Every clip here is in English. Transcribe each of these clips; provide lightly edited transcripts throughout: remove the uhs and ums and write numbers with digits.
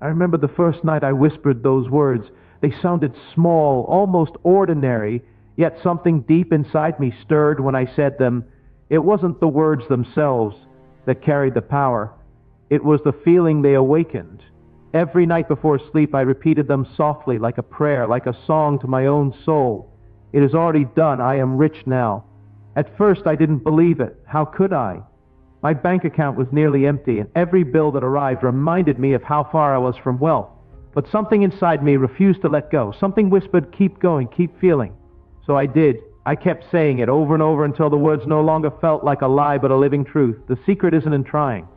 I remember the first night I whispered those words. They sounded small, almost ordinary, yet something deep inside me stirred when I said them. It wasn't the words themselves that carried the power. It was the feeling they awakened. Every night before sleep I repeated them softly, like a prayer, like a song to my own soul. It is already done. I am rich now. At first I didn't believe it. How could I? My bank account was nearly empty, and every bill that arrived reminded me of how far I was from wealth. But something inside me refused to let go. Something whispered, keep going, keep feeling. So I did. I kept saying it over and over until the words no longer felt like a lie but a living truth. The secret isn't in trying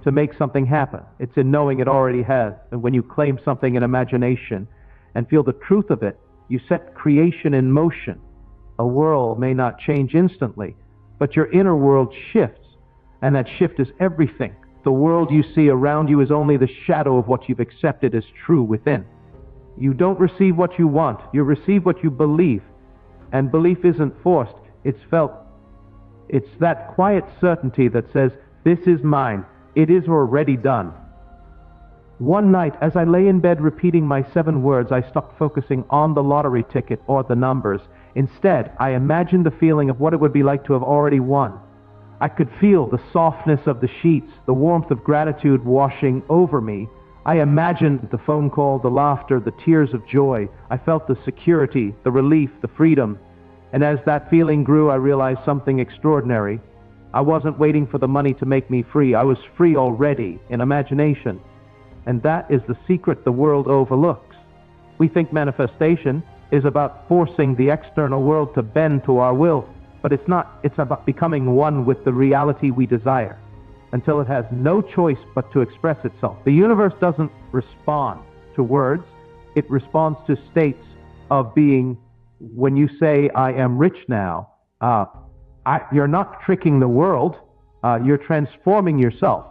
to make something happen. It's in knowing it already has. And when you claim something in imagination and feel the truth of it, you set creation in motion. A world may not change instantly, but your inner world shifts. And that shift is everything. The world you see around you is only the shadow of what you've accepted as true within. You don't receive what you want. You receive what you believe. And belief isn't forced. It's felt. It's that quiet certainty that says, this is mine. It is already done. One night, as I lay in bed repeating my 7 words, I stopped focusing on the lottery ticket or the numbers. Instead, I imagined the feeling of what it would be like to have already won. I could feel the softness of the sheets, the warmth of gratitude washing over me. I imagined the phone call, the laughter, the tears of joy. I felt the security, the relief, the freedom. And as that feeling grew, I realized something extraordinary. I wasn't waiting for the money to make me free. I was free already in imagination. And that is the secret the world overlooks. We think manifestation is about forcing the external world to bend to our will. But it's not. It's about becoming one with the reality we desire until it has no choice but to express itself. The universe doesn't respond to words. It responds to states of being. When you say, I am rich now, you're not tricking the world. You're transforming yourself.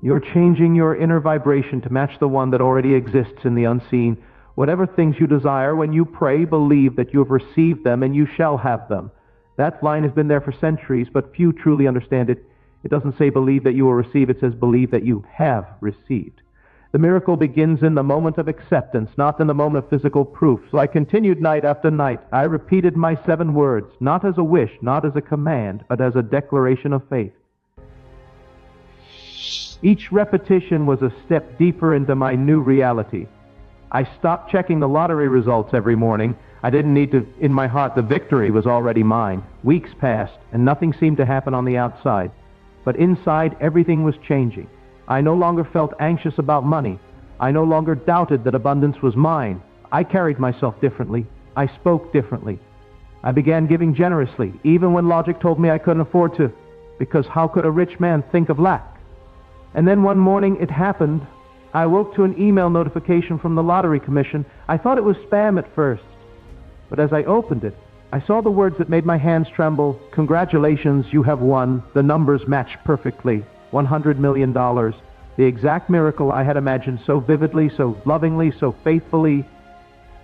You're changing your inner vibration to match the one that already exists in the unseen. Whatever things you desire, when you pray, believe that you have received them and you shall have them. That line has been there for centuries, but few truly understand it. It doesn't say believe that you will receive, it says believe that you have received. The miracle begins in the moment of acceptance, not in the moment of physical proof. So I continued night after night. I repeated my 7 words, not as a wish, not as a command, but as a declaration of faith. Each repetition was a step deeper into my new reality. I stopped checking the lottery results every morning. I didn't need to. In my heart, the victory was already mine. Weeks passed, and nothing seemed to happen on the outside. But inside, everything was changing. I no longer felt anxious about money. I no longer doubted that abundance was mine. I carried myself differently. I spoke differently. I began giving generously, even when logic told me I couldn't afford to, because how could a rich man think of lack? And then one morning, it happened. I woke to an email notification from the Lottery Commission. I thought it was spam at first. But as I opened it, I saw the words that made my hands tremble. Congratulations, you have won. The numbers match perfectly. $100 million. The exact miracle I had imagined so vividly, so lovingly, so faithfully.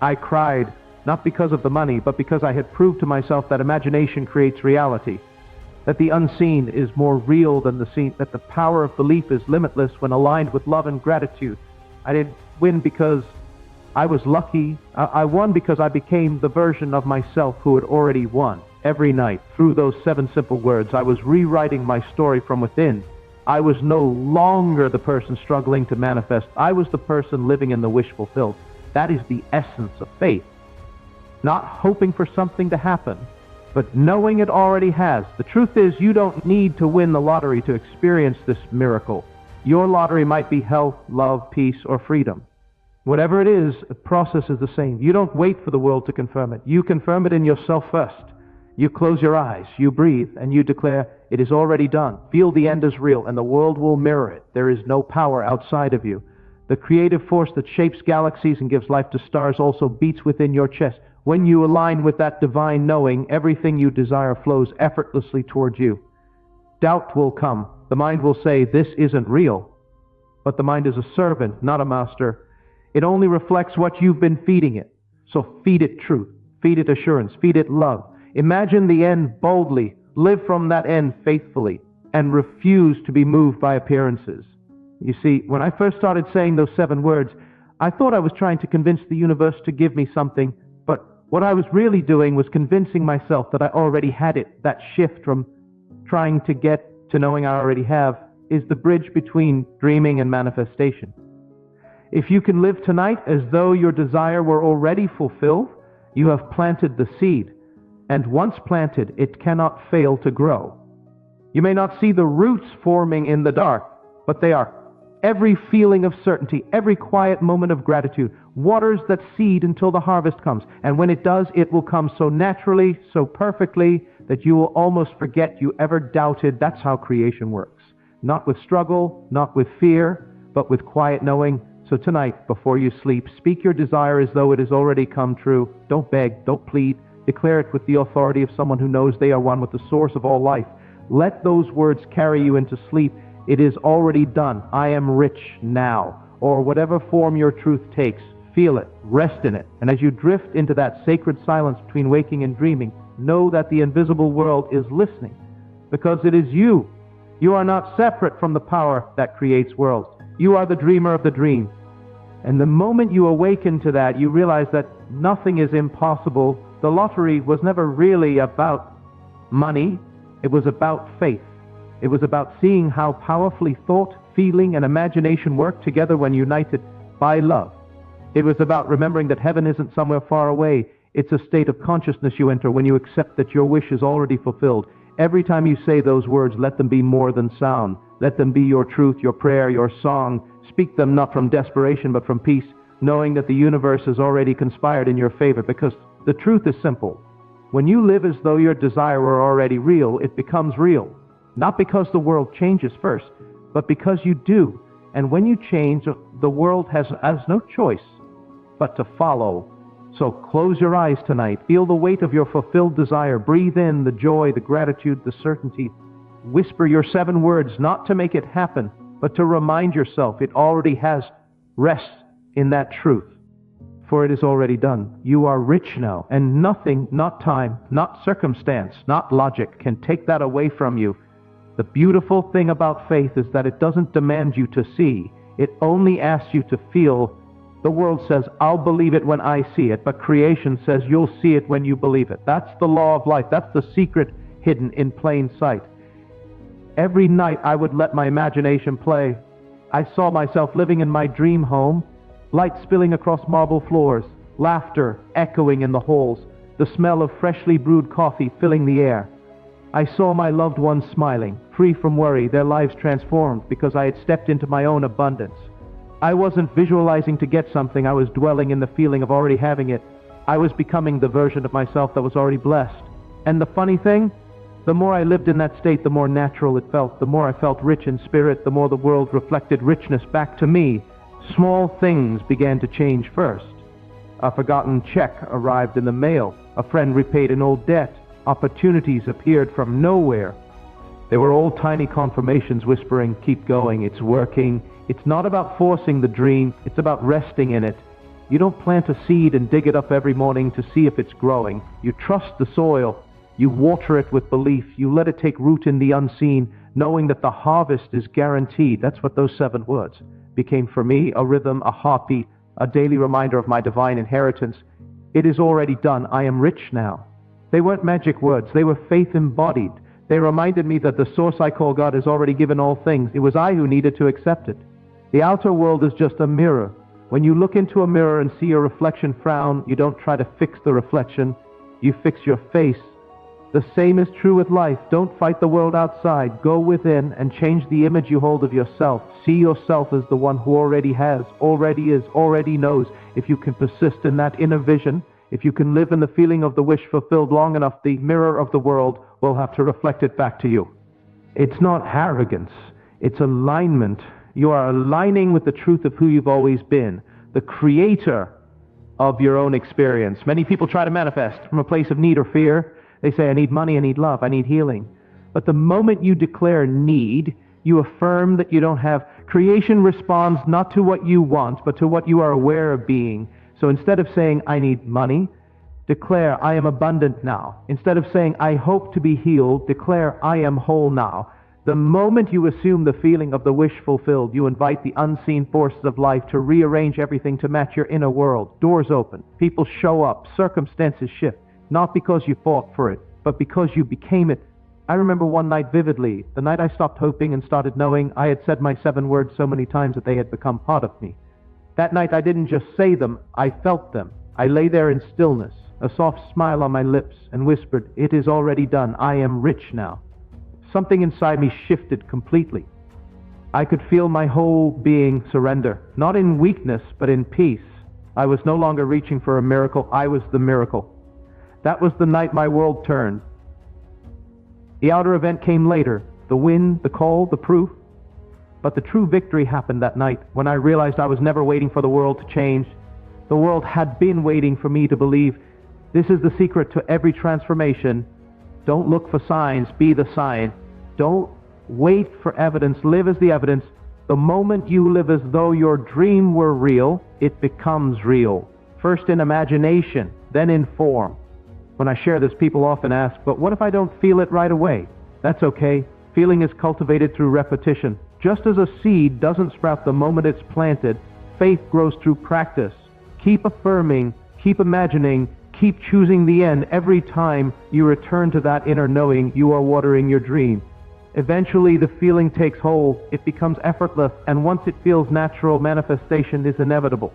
I cried, not because of the money, but because I had proved to myself that imagination creates reality. That the unseen is more real than the seen. That the power of belief is limitless when aligned with love and gratitude. I didn't win because I was lucky. I won because I became the version of myself who had already won. Every night, through those 7 simple words, I was rewriting my story from within. I was no longer the person struggling to manifest. I was the person living in the wish fulfilled. That is the essence of faith. Not hoping for something to happen, but knowing it already has. The truth is, you don't need to win the lottery to experience this miracle. Your lottery might be health, love, peace, or freedom. Whatever it is, the process is the same. You don't wait for the world to confirm it. You confirm it in yourself first. You close your eyes, you breathe, and you declare, it is already done. Feel the end is real, and the world will mirror it. There is no power outside of you. The creative force that shapes galaxies and gives life to stars also beats within your chest. When you align with that divine knowing, everything you desire flows effortlessly towards you. Doubt will come. The mind will say, this isn't real. But the mind is a servant, not a master. It only reflects what you've been feeding it. So feed it truth, feed it assurance, feed it love. Imagine the end boldly, live from that end faithfully, and refuse to be moved by appearances. You see, when I first started saying those 7 words, I thought I was trying to convince the universe to give me something, but what I was really doing was convincing myself that I already had it. That shift from trying to get to knowing I already have is the bridge between dreaming and manifestation. If you can live tonight as though your desire were already fulfilled, you have planted the seed, and once planted, it cannot fail to grow. You may not see the roots forming in the dark, but they are. Every feeling of certainty, every quiet moment of gratitude, waters that seed until the harvest comes. And when it does, it will come so naturally, so perfectly, that you will almost forget you ever doubted. That's how creation works. Not with struggle, not with fear, but with quiet knowing. So tonight, before you sleep, speak your desire as though it has already come true. Don't beg, don't plead. Declare it with the authority of someone who knows they are one with the source of all life. Let those words carry you into sleep. It is already done. I am rich now. Or whatever form your truth takes, feel it, rest in it. And as you drift into that sacred silence between waking and dreaming, know that the invisible world is listening, because it is you. You are not separate from the power that creates worlds. You are the dreamer of the dream. And the moment you awaken to that, you realize that nothing is impossible. The lottery was never really about money. It was about faith. It was about seeing how powerfully thought, feeling, and imagination work together when united by love. It was about remembering that heaven isn't somewhere far away. It's a state of consciousness you enter when you accept that your wish is already fulfilled. Every time you say those words, let them be more than sound. Let them be your truth, your prayer, your song. Speak them not from desperation, but from peace, knowing that the universe has already conspired in your favor, because the truth is simple. When you live as though your desire were already real, it becomes real. Not because the world changes first, but because you do. And when you change, the world has no choice but to follow. So close your eyes tonight. Feel the weight of your fulfilled desire. Breathe in the joy, the gratitude, the certainty. Whisper your 7 words, not to make it happen, but to remind yourself it already has. Rest in that truth, for it is already done. You are rich now, and nothing, not time, not circumstance, not logic, can take that away from you. The beautiful thing about faith is that it doesn't demand you to see. It only asks you to feel. The world says, I'll believe it when I see it, but creation says you'll see it when you believe it. That's the law of life. That's the secret hidden in plain sight. Every night I would let my imagination play. I saw myself living in my dream home, light spilling across marble floors, laughter echoing in the halls, the smell of freshly brewed coffee filling the air. I saw my loved ones smiling, free from worry, their lives transformed because I had stepped into my own abundance. I wasn't visualizing to get something, I was dwelling in the feeling of already having it. I was becoming the version of myself that was already blessed. And the funny thing, the more I lived in that state, the more natural it felt. The more I felt rich in spirit, the more the world reflected richness back to me. Small things began to change first. A forgotten check arrived in the mail. A friend repaid an old debt. Opportunities appeared from nowhere. They were all tiny confirmations whispering, keep going, it's working. It's not about forcing the dream, it's about resting in it. You don't plant a seed and dig it up every morning to see if it's growing. You trust the soil. You water it with belief. You let it take root in the unseen, knowing that the harvest is guaranteed. That's what those 7 words became for me, a rhythm, a heartbeat, a daily reminder of my divine inheritance. It is already done. I am rich now. They weren't magic words. They were faith embodied. They reminded me that the source I call God has already given all things. It was I who needed to accept it. The outer world is just a mirror. When you look into a mirror and see your reflection frown, you don't try to fix the reflection. You fix your face. The same is true with life. Don't fight the world outside. Go within and change the image you hold of yourself. See yourself as the one who already has, already is, already knows. If you can persist in that inner vision, if you can live in the feeling of the wish fulfilled long enough, the mirror of the world will have to reflect it back to you. It's not arrogance. It's alignment. You are aligning with the truth of who you've always been, the creator of your own experience. Many people try to manifest from a place of need or fear. They say, I need money, I need love, I need healing. But the moment you declare need, you affirm that you don't have. Creation responds not to what you want, but to what you are aware of being. So instead of saying, I need money, declare, I am abundant now. Instead of saying, I hope to be healed, declare, I am whole now. The moment you assume the feeling of the wish fulfilled, you invite the unseen forces of life to rearrange everything to match your inner world. Doors open, people show up, circumstances shift, not because you fought for it, but because you became it. I remember one night vividly, the night I stopped hoping and started knowing. I had said my 7 words so many times that they had become part of me. That night I didn't just say them, I felt them. I lay there in stillness, a soft smile on my lips, and whispered, "It is already done. I am rich now." Something inside me shifted completely. I could feel my whole being surrender, not in weakness, but in peace. I was no longer reaching for a miracle, I was the miracle. That was the night my world turned. The outer event came later, the win, the call, the proof. But the true victory happened that night, when I realized I was never waiting for the world to change. The world had been waiting for me to believe. This is the secret to every transformation. Don't look for signs, be the sign. Don't wait for evidence, live as the evidence. The moment you live as though your dream were real, it becomes real. First in imagination, then in form. When I share this, people often ask, but what if I don't feel it right away? That's okay. Feeling is cultivated through repetition. Just as a seed doesn't sprout the moment it's planted, faith grows through practice. Keep affirming, keep imagining, keep choosing the end. Every time you return to that inner knowing, you are watering your dream. Eventually the feeling takes hold, it becomes effortless, and once it feels natural, manifestation is inevitable.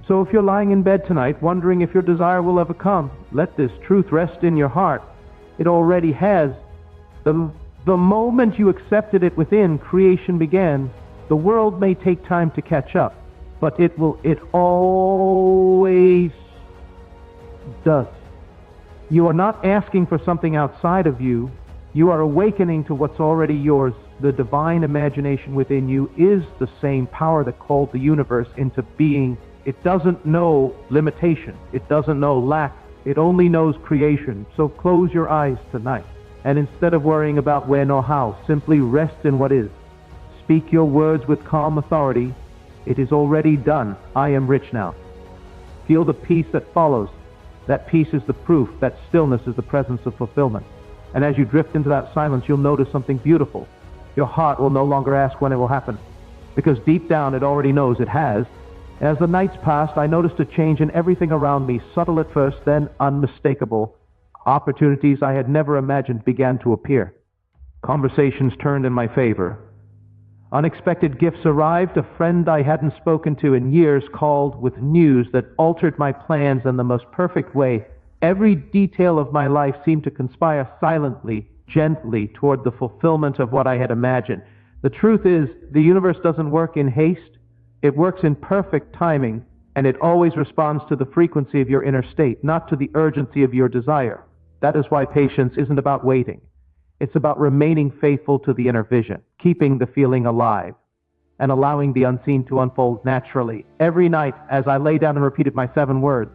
So if you're lying in bed tonight wondering if your desire will ever come, let this truth rest in your heart. It already has. The moment you accepted it within, creation began. The world may take time to catch up, but it always does. You are not asking for something outside of you. You are awakening to what's already yours. The divine imagination within you is the same power that called the universe into being. It doesn't know limitation. It doesn't know lack. It only knows creation. So close your eyes tonight. And instead of worrying about when or how, simply rest in what is. Speak your words with calm authority. It is already done. I am rich now. Feel the peace that follows. That peace is the proof. That stillness is the presence of fulfillment. And as you drift into that silence, you'll notice something beautiful. Your heart will no longer ask when it will happen, because deep down it already knows it has. As the nights passed, I noticed a change in everything around me, subtle at first, then unmistakable. Opportunities I had never imagined began to appear. Conversations turned in my favor. Unexpected gifts arrived. A friend I hadn't spoken to in years called with news that altered my plans in the most perfect way. Every detail of my life seemed to conspire silently, gently, toward the fulfillment of what I had imagined. The truth is, the universe doesn't work in haste. It works in perfect timing, and it always responds to the frequency of your inner state, not to the urgency of your desire. That is why patience isn't about waiting. It's about remaining faithful to the inner vision, keeping the feeling alive, and allowing the unseen to unfold naturally. Every night, as I lay down and repeated my 7 words,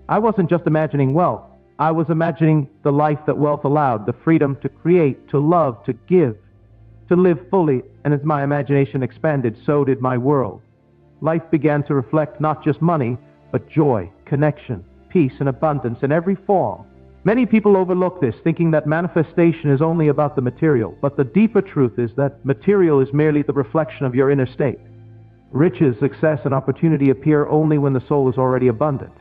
I wasn't just imagining wealth. I was imagining the life that wealth allowed, the freedom to create, to love, to give, to live fully. And as my imagination expanded, so did my world. Life began to reflect not just money, but joy, connection, peace, and abundance in every form. Many people overlook this, thinking that manifestation is only about the material, but the deeper truth is that material is merely the reflection of your inner state. Riches, success, and opportunity appear only when the soul is already abundant.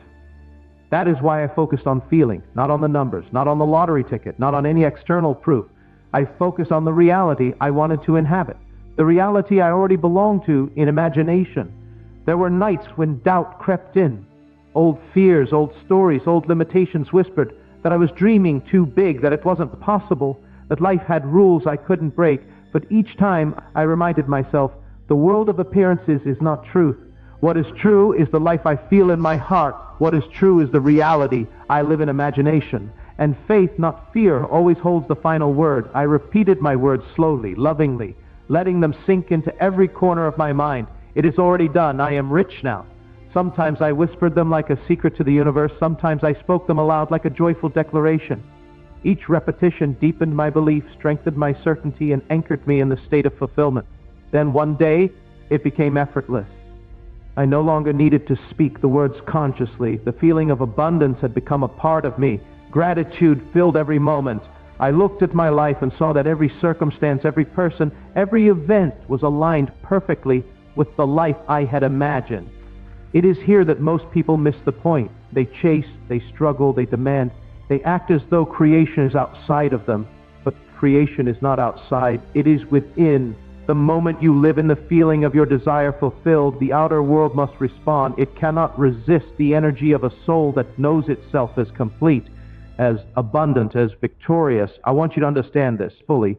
That is why I focused on feeling, not on the numbers, not on the lottery ticket, not on any external proof. I focused on the reality I wanted to inhabit, the reality I already belonged to in imagination. There were nights when doubt crept in. Old fears, old stories, old limitations whispered that I was dreaming too big, that it wasn't possible, that life had rules I couldn't break. But each time I reminded myself, the world of appearances is not truth. What is true is the life I feel in my heart. What is true is the reality I live in imagination. And faith, not fear, always holds the final word. I repeated my words slowly, lovingly, letting them sink into every corner of my mind. It is already done. I am rich now. Sometimes I whispered them like a secret to the universe. Sometimes I spoke them aloud like a joyful declaration. Each repetition deepened my belief, strengthened my certainty, and anchored me in the state of fulfillment. Then one day, it became effortless. I no longer needed to speak the words consciously. The feeling of abundance had become a part of me. Gratitude filled every moment. I looked at my life and saw that every circumstance, every person, every event was aligned perfectly with the life I had imagined. It is here that most people miss the point. They chase, they struggle, they demand, they act as though creation is outside of them. But creation is not outside, it is within. The moment you live in the feeling of your desire fulfilled, the outer world must respond. It cannot resist the energy of a soul that knows itself as complete, as abundant, as victorious. I want you to understand this fully.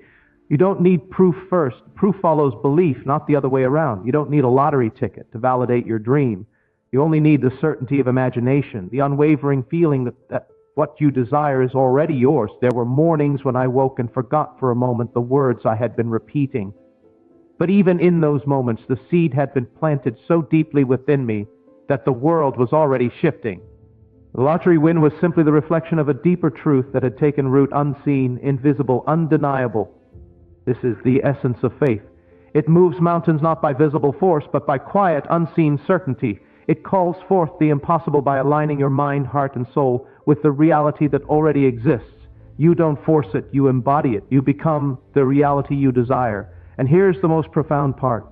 You don't need proof first. Proof follows belief, not the other way around. You don't need a lottery ticket to validate your dream. You only need the certainty of imagination, the unwavering feeling that what you desire is already yours. There were mornings when I woke and forgot for a moment the words I had been repeating. But even in those moments, the seed had been planted so deeply within me that the world was already shifting. The lottery win was simply the reflection of a deeper truth that had taken root, unseen, invisible, undeniable. This is the essence of faith. It moves mountains not by visible force, but by quiet, unseen certainty. It calls forth the impossible by aligning your mind, heart, and soul with the reality that already exists. You don't force it, you embody it. You become the reality you desire. And here's the most profound part.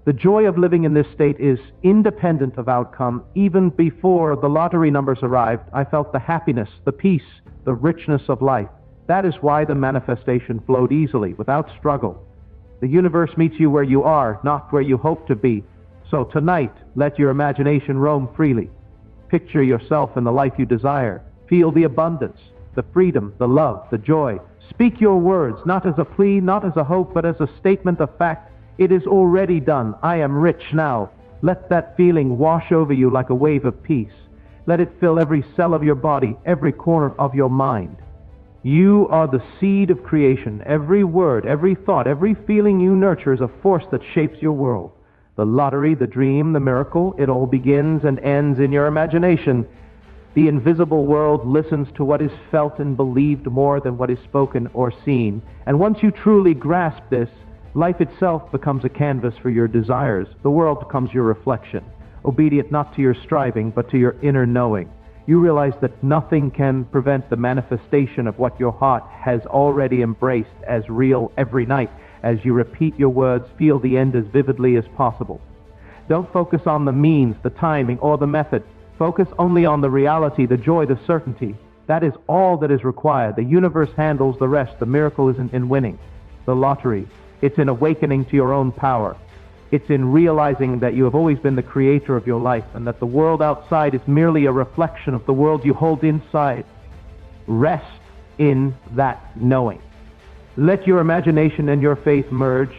The joy of living in this state is independent of outcome. Even before the lottery numbers arrived, I felt the happiness, the peace, the richness of life. That is why the manifestation flowed easily, without struggle. The universe meets you where you are, not where you hope to be. So tonight, let your imagination roam freely. Picture yourself in the life you desire. Feel the abundance, the freedom, the love, the joy. Speak your words, not as a plea, not as a hope, but as a statement of fact. It is already done. I am rich now. Let that feeling wash over you like a wave of peace. Let it fill every cell of your body, every corner of your mind. You are the seed of creation. Every word, every thought, every feeling you nurture is a force that shapes your world. The lottery, the dream, the miracle, it all begins and ends in your imagination. The invisible world listens to what is felt and believed more than what is spoken or seen. And once you truly grasp this, life itself becomes a canvas for your desires. The world becomes your reflection, obedient not to your striving, but to your inner knowing. You realize that nothing can prevent the manifestation of what your heart has already embraced as real every night. As you repeat your words, feel the end as vividly as possible. Don't focus on the means, the timing, or the method. Focus only on the reality, the joy, the certainty. That is all that is required. The universe handles the rest. The miracle isn't in winning the lottery. It's in awakening to your own power. It's in realizing that you have always been the creator of your life and that the world outside is merely a reflection of the world you hold inside. Rest in that knowing. Let your imagination and your faith merge.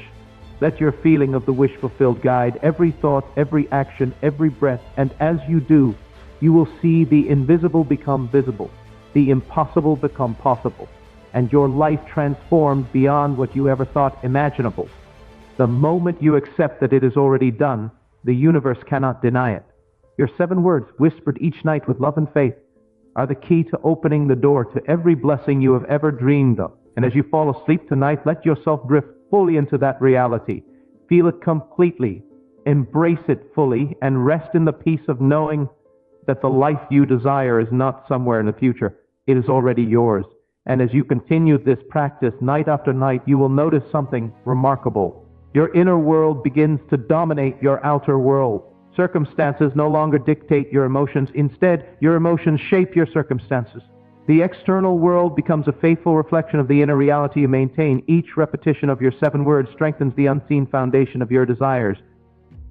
Let your feeling of the wish fulfilled guide every thought, every action, every breath. And as you do, you will see the invisible become visible, the impossible become possible, and your life transformed beyond what you ever thought imaginable. The moment you accept that it is already done, the universe cannot deny it. Your 7 words, whispered each night with love and faith, are the key to opening the door to every blessing you have ever dreamed of. And as you fall asleep tonight, let yourself drift fully into that reality. Feel it completely, embrace it fully, and rest in the peace of knowing that the life you desire is not somewhere in the future. It is already yours. And as you continue this practice night after night, you will notice something remarkable. Your inner world begins to dominate your outer world. Circumstances no longer dictate your emotions. Instead, your emotions shape your circumstances. The external world becomes a faithful reflection of the inner reality you maintain. Each repetition of your 7 words strengthens the unseen foundation of your desires.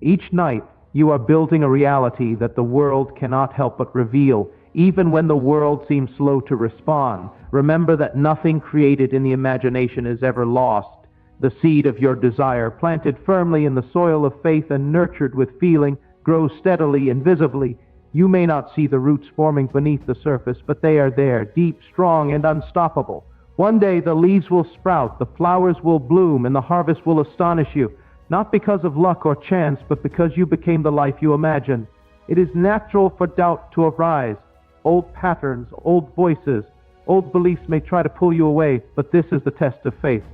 Each night, you are building a reality that the world cannot help but reveal, even when the world seems slow to respond. Remember that nothing created in the imagination is ever lost. The seed of your desire, planted firmly in the soil of faith and nurtured with feeling, grows steadily and visibly. You may not see the roots forming beneath the surface, but they are there, deep, strong, and unstoppable. One day the leaves will sprout, the flowers will bloom, and the harvest will astonish you, not because of luck or chance, but because you became the life you imagined. It is natural for doubt to arise. Old patterns, old voices, old beliefs may try to pull you away, but this is the test of faith.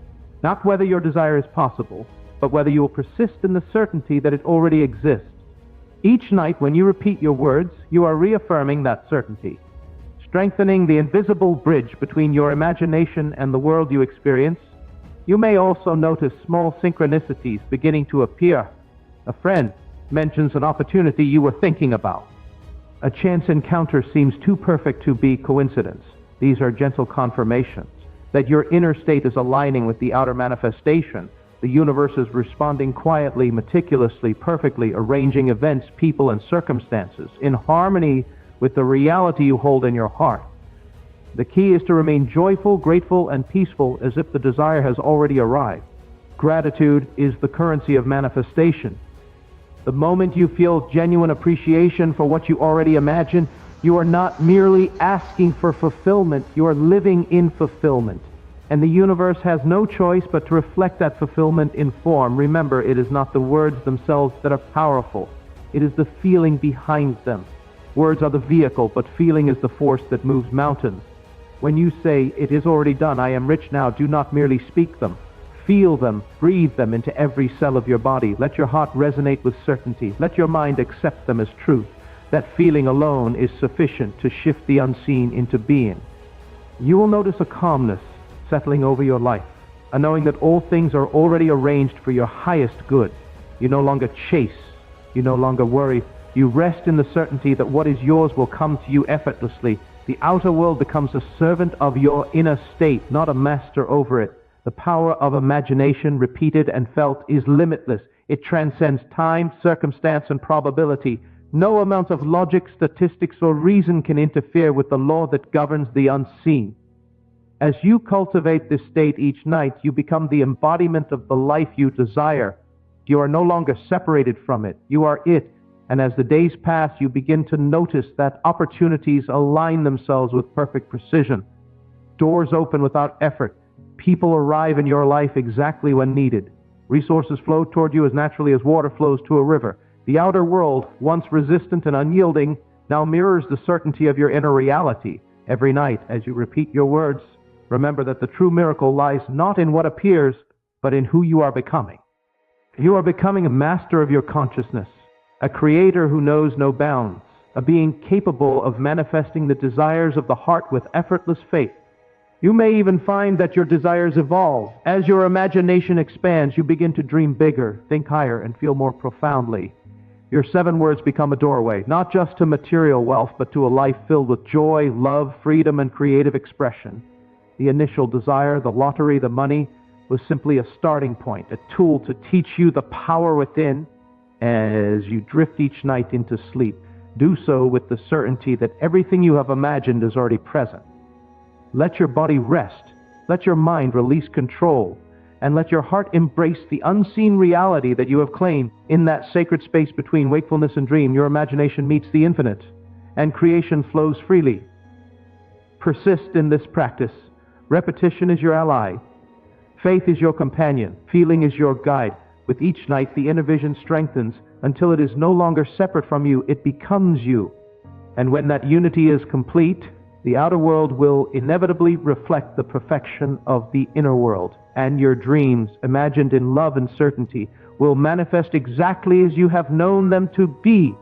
Not whether your desire is possible, but whether you will persist in the certainty that it already exists. Each night when you repeat your words, you are reaffirming that certainty. strengthening the invisible bridge between your imagination and the world you experience. You may also notice small synchronicities beginning to appear. A friend mentions an opportunity you were thinking about. A chance encounter seems too perfect to be coincidence. These are gentle confirmations that your inner state is aligning with the outer manifestation. The universe is responding quietly, meticulously, perfectly, arranging events, people, and circumstances in harmony with the reality you hold in your heart. The key is to remain joyful, grateful, and peaceful as if the desire has already arrived. Gratitude is the currency of manifestation. The moment you feel genuine appreciation for what you already imagine, you are not merely asking for fulfillment, you are living in fulfillment. And the universe has no choice but to reflect that fulfillment in form. Remember, it is not the words themselves that are powerful. It is the feeling behind them. Words are the vehicle, but feeling is the force that moves mountains. When you say, "It is already done, I am rich now," do not merely speak them. Feel them, breathe them into every cell of your body. Let your heart resonate with certainty. Let your mind accept them as truth. That feeling alone is sufficient to shift the unseen into being. You will notice a calmness settling over your life, a knowing that all things are already arranged for your highest good. You no longer chase, you no longer worry, you rest in the certainty that what is yours will come to you effortlessly. The outer world becomes a servant of your inner state, not a master over it. The power of imagination, repeated and felt, is limitless. It transcends time, circumstance, and probability. No amount of logic, statistics, or reason can interfere with the law that governs the unseen. As you cultivate this state each night, you become the embodiment of the life you desire. You are no longer separated from it. You are it. And as the days pass, you begin to notice that opportunities align themselves with perfect precision. Doors open without effort. People arrive in your life exactly when needed. Resources flow toward you as naturally as water flows to a river. The outer world, once resistant and unyielding, now mirrors the certainty of your inner reality. Every night, as you repeat your words, remember that the true miracle lies not in what appears, but in who you are becoming. You are becoming a master of your consciousness, a creator who knows no bounds, a being capable of manifesting the desires of the heart with effortless faith. You may even find that your desires evolve. As your imagination expands, you begin to dream bigger, think higher, and feel more profoundly. Your 7 words become a doorway, not just to material wealth, but to a life filled with joy, love, freedom, and creative expression. The initial desire, the lottery, the money, was simply a starting point, a tool to teach you the power within. As you drift each night into sleep, do so with the certainty that everything you have imagined is already present. Let your body rest, let your mind release control, and let your heart embrace the unseen reality that you have claimed. In that sacred space between wakefulness and dream, your imagination meets the infinite, and creation flows freely. Persist in this practice. Repetition is your ally. Faith is your companion. Feeling is your guide. With each night, the inner vision strengthens until it is no longer separate from you. It becomes you. And when that unity is complete, the outer world will inevitably reflect the perfection of the inner world. And your dreams, imagined in love and certainty, will manifest exactly as you have known them to be.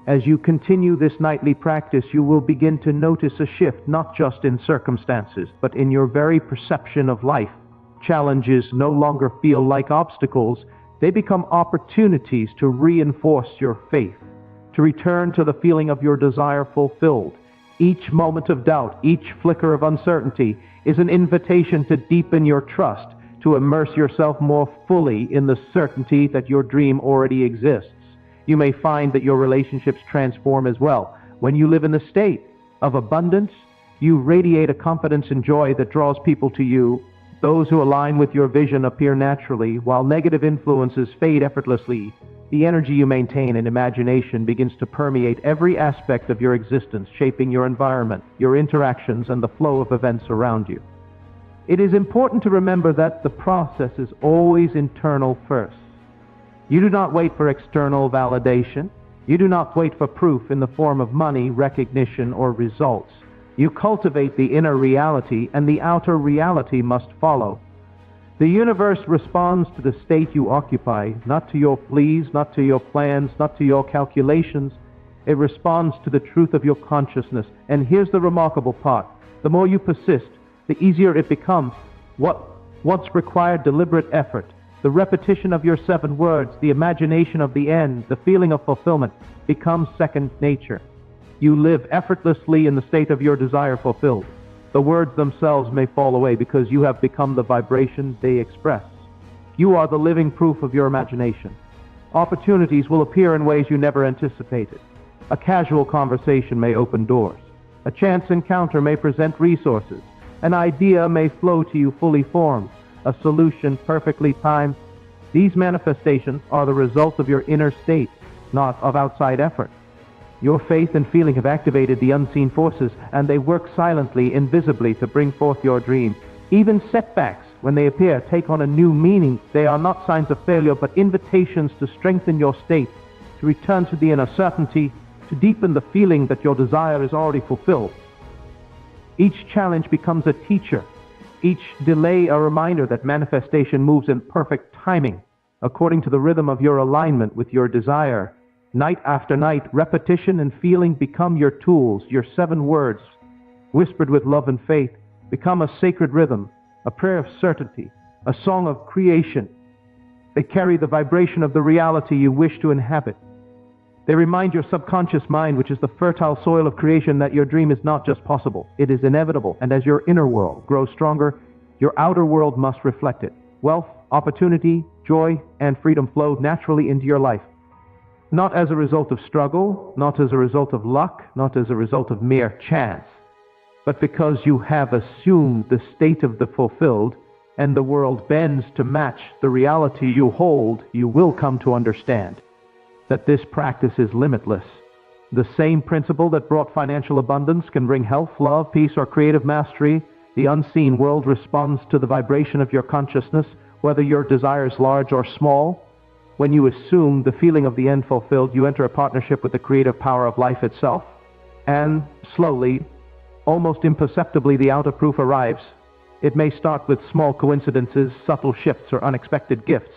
As you continue this nightly practice, you will begin to notice a shift, not just in circumstances, but in your very perception of life. Challenges no longer feel like obstacles. They become opportunities to reinforce your faith, to return to the feeling of your desire fulfilled. Each moment of doubt, each flicker of uncertainty is an invitation to deepen your trust, to immerse yourself more fully in the certainty that your dream already exists. You may find that your relationships transform as well. When you live in the state of abundance, you radiate a confidence and joy that draws people to you. Those who align with your vision appear naturally, while negative influences fade effortlessly. The energy you maintain in imagination begins to permeate every aspect of your existence, shaping your environment, your interactions, and the flow of events around you. It is important to remember that the process is always internal first. You do not wait for external validation. You do not wait for proof in the form of money, recognition, or results. You cultivate the inner reality, and the outer reality must follow. The universe responds to the state you occupy, not to your pleas, not to your plans, not to your calculations. It responds to the truth of your consciousness. And here's the remarkable part. The more you persist, the easier it becomes. What once required deliberate effort, the repetition of your 7 words, the imagination of the end, the feeling of fulfillment, becomes second nature. You live effortlessly in the state of your desire fulfilled. The words themselves may fall away because you have become the vibration they express. You are the living proof of your imagination. Opportunities will appear in ways you never anticipated. A casual conversation may open doors. A chance encounter may present resources. An idea may flow to you fully formed. A solution perfectly timed. These manifestations are the result of your inner state, not of outside effort. Your faith and feeling have activated the unseen forces, and they work silently, invisibly to bring forth your dream. Even setbacks, when they appear, take on a new meaning. They are not signs of failure, but invitations to strengthen your state, to return to the inner certainty, to deepen the feeling that your desire is already fulfilled. Each challenge becomes a teacher, each delay a reminder that manifestation moves in perfect timing, according to the rhythm of your alignment with your desire. Night after night, repetition and feeling become your tools. Your 7 words, whispered with love and faith, become a sacred rhythm, a prayer of certainty, a song of creation. They carry the vibration of the reality you wish to inhabit. They remind your subconscious mind, which is the fertile soil of creation, that your dream is not just possible, it is inevitable. And as your inner world grows stronger, your outer world must reflect it. Wealth, opportunity, joy, and freedom flow naturally into your life. Not as a result of struggle, not as a result of luck, not as a result of mere chance, but because you have assumed the state of the fulfilled, and the world bends to match the reality you hold. You will come to understand that this practice is limitless. The same principle that brought financial abundance can bring health, love, peace, or creative mastery. The unseen world responds to the vibration of your consciousness, whether your desire is large or small. When you assume the feeling of the end fulfilled, you enter a partnership with the creative power of life itself. And slowly, almost imperceptibly, the outer proof arrives. It may start with small coincidences, subtle shifts, or unexpected gifts.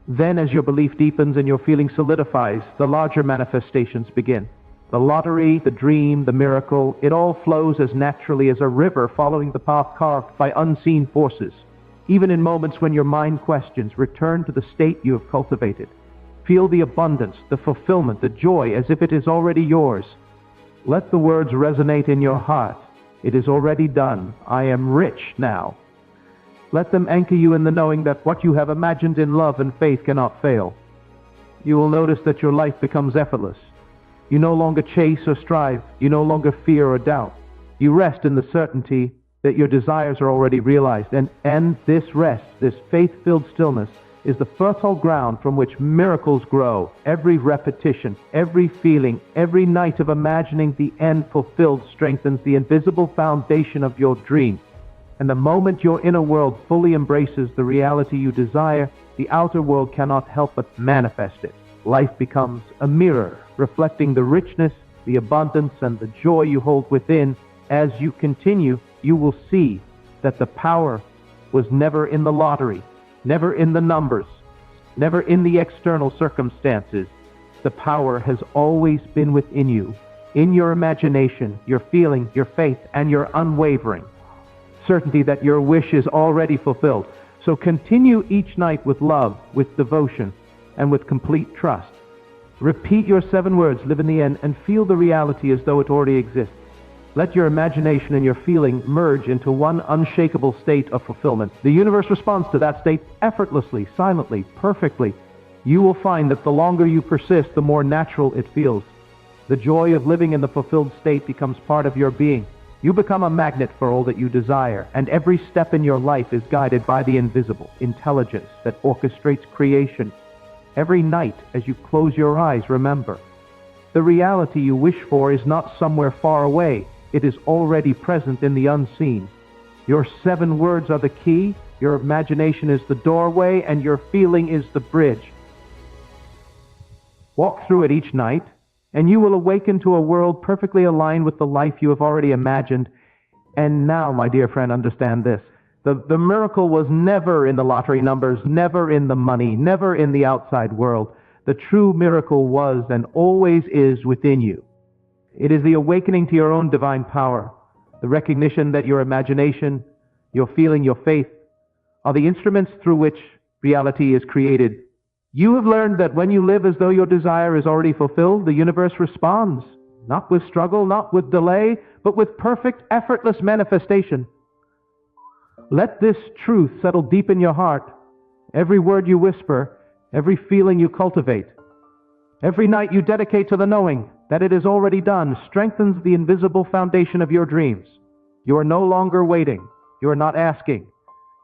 Then, as your belief deepens and your feeling solidifies, the larger manifestations begin. The lottery, the dream, the miracle, it all flows as naturally as a river following the path carved by unseen forces. Even in moments when your mind questions, return to the state you have cultivated. Feel the abundance, the fulfillment, the joy as if it is already yours. Let the words resonate in your heart. It is already done. I am rich now. Let them anchor you in the knowing that what you have imagined in love and faith cannot fail. You will notice that your life becomes effortless. You no longer chase or strive. You no longer fear or doubt. You rest in the certainty that your desires are already realized. And this rest, this faith-filled stillness, is the fertile ground from which miracles grow. Every repetition, every feeling, every night of imagining the end fulfilled strengthens the invisible foundation of your dream. And the moment your inner world fully embraces the reality you desire, the outer world cannot help but manifest it. Life becomes a mirror, reflecting the richness, the abundance, and the joy you hold within. As you continue, you will see that the power was never in the lottery, never in the numbers, never in the external circumstances. The power has always been within you, in your imagination, your feeling, your faith, and your unwavering certainty that your wish is already fulfilled. So continue each night with love, with devotion, and with complete trust. Repeat your 7 words, live in the end, and feel the reality as though it already exists. Let your imagination and your feeling merge into one unshakable state of fulfillment. The universe responds to that state effortlessly, silently, perfectly. You will find that the longer you persist, the more natural it feels. The joy of living in the fulfilled state becomes part of your being. You become a magnet for all that you desire, and every step in your life is guided by the invisible intelligence that orchestrates creation. Every night, as you close your eyes, remember, the reality you wish for is not somewhere far away. It is already present in the unseen. Your 7 words are the key, your imagination is the doorway, and your feeling is the bridge. Walk through it each night, and you will awaken to a world perfectly aligned with the life you have already imagined. And now, my dear friend, understand this. The miracle was never in the lottery numbers, never in the money, never in the outside world. The true miracle was and always is within you. It is the awakening to your own divine power, the recognition that your imagination, your feeling, your faith are the instruments through which reality is created. You have learned that when you live as though your desire is already fulfilled, the universe responds, not with struggle, not with delay, but with perfect, effortless manifestation. Let this truth settle deep in your heart. Every word you whisper, every feeling you cultivate, every night you dedicate to the knowing that it is already done strengthens the invisible foundation of your dreams. You are no longer waiting. You are not asking.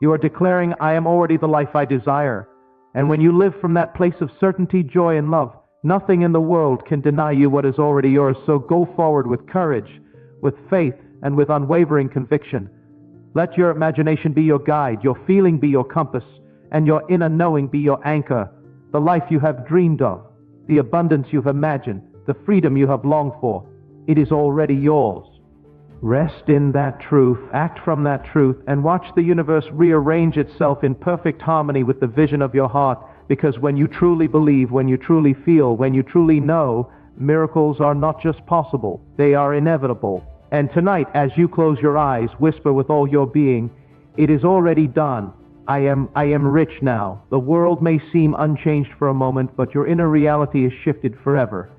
You are declaring, I am already the life I desire. And when you live from that place of certainty, joy, and love, nothing in the world can deny you what is already yours. So go forward with courage, with faith, and with unwavering conviction. Let your imagination be your guide, your feeling be your compass, and your inner knowing be your anchor. The life you have dreamed of, the abundance you've imagined, the freedom you have longed for, it is already yours. Rest in that truth, act from that truth, and watch the universe rearrange itself in perfect harmony with the vision of your heart. Because when you truly believe, when you truly feel, when you truly know, miracles are not just possible, they are inevitable. And tonight, as you close your eyes, whisper with all your being, it is already done. I am rich now. The world may seem unchanged for a moment, but your inner reality is shifted forever.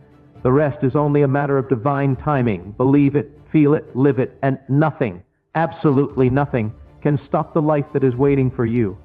The rest is only a matter of divine timing. Believe it, feel it, live it, and nothing, absolutely nothing, can stop the life that is waiting for you.